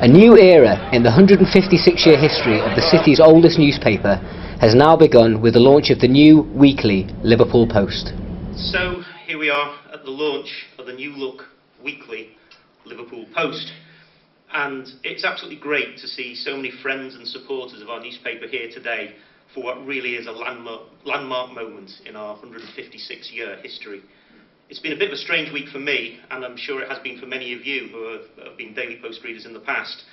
A new era in the 156-year history of the city's oldest newspaper has now begun with the launch of the new weekly Liverpool Post. So here we are at the launch of the new look weekly Liverpool Post, and it's absolutely great to see so many friends and supporters of our newspaper here today for what really is a landmark moment in our 156-year history. It's been a bit of a strange week for me, and I'm sure it has been for many of you who have been Daily Post readers in the past.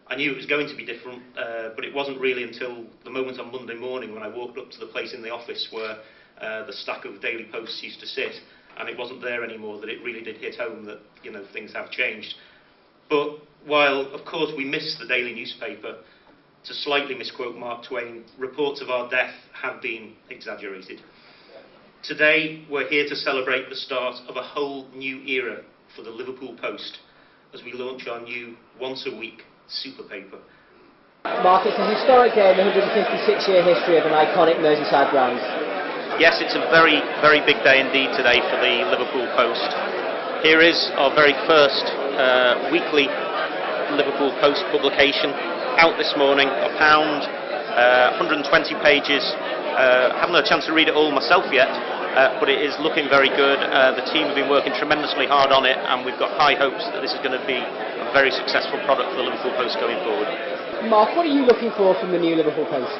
I knew it was going to be different, but it wasn't really until the moment on Monday morning when I walked up to the place in the office where the stack of Daily Posts used to sit, and it wasn't there anymore, that it really did hit home that, you know, things have changed. But while, of course, we miss the daily newspaper, to slightly misquote Mark Twain, reports of our death have been exaggerated. Today, we're here to celebrate the start of a whole new era for the Liverpool Post as we launch our new once-a-week super paper. Mark, it's a historic day in the 156-year history of an iconic Merseyside brand. Yes, it's a very, very big day indeed today for the Liverpool Post. Here is our very first weekly Liverpool Post publication, out this morning, £1, 120 pages. Haven't had a chance to read it all myself yet, but it is looking very good. The team have been working tremendously hard on it, and we've got high hopes that this is going to be a very successful product for the Liverpool Post going forward. Mark, what are you looking for from the new Liverpool Post?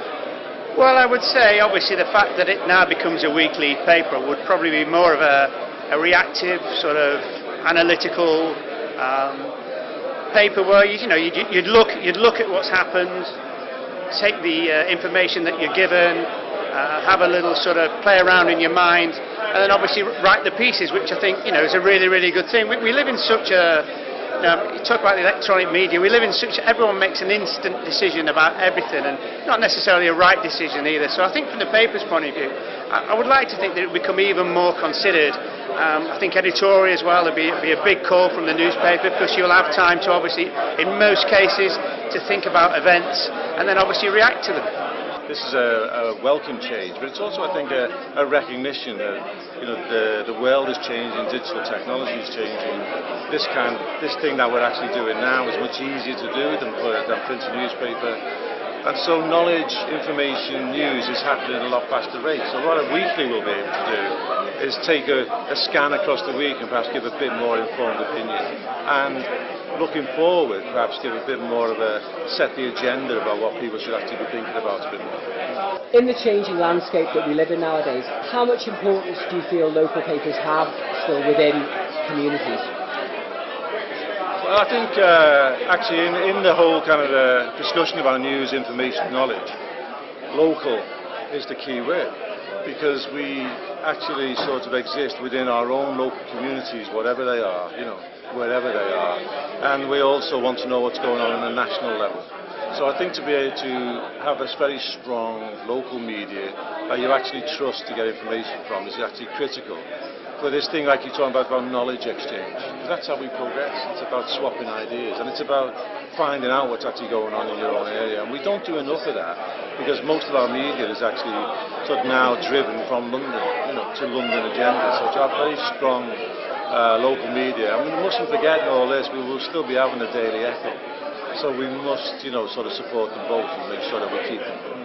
Well, I would say obviously the fact that it now becomes a weekly paper would probably be more of a reactive, sort of analytical paper where you'd look at what's happened, take the information that you're given, have a little sort of play around in your mind, and then obviously write the pieces, which I think is a really, really good thing. We live in such a you talk about the electronic media. We live in such everyone makes an instant decision about everything, and not necessarily a right decision either. So I think from the paper's point of view, I would like to think that it would become even more considered. I think editorial as well would be a big call from the newspaper, because you'll have time to obviously, in most cases, to think about events and then obviously react to them. This is a welcome change, but it's also, I think, a recognition that the world is changing, digital technology is changing. This thing that we're actually doing now is much easier to do than print a newspaper, and so knowledge, information, news is happening at a lot faster rate. So what a weekly will be able to do is take a scan across the week and perhaps give a bit more informed opinion, and looking forward, perhaps give a bit more of set the agenda about what people should actually be thinking about a bit more. In the changing landscape that we live in nowadays, how much importance do you feel local papers have still within communities? Well, I think actually in the whole kind of discussion about news, information, knowledge, local is the key word, because we actually sort of exist within our own local communities, whatever they are, wherever they are, and we also want to know what's going on a national level. So I think to be able to have this very strong local media that you actually trust to get information from is actually critical. For this thing like you're talking about knowledge exchange, that's how we progress. It's about swapping ideas, and it's about finding out what's actually going on in your own area, and we don't do enough of that, because most of our media is actually sort of now driven from London, to London agenda. So to have very strong local media, and we mustn't forget in all this, we will still be having a Daily Echo, so we must sort of support them both and make sure that we keep them.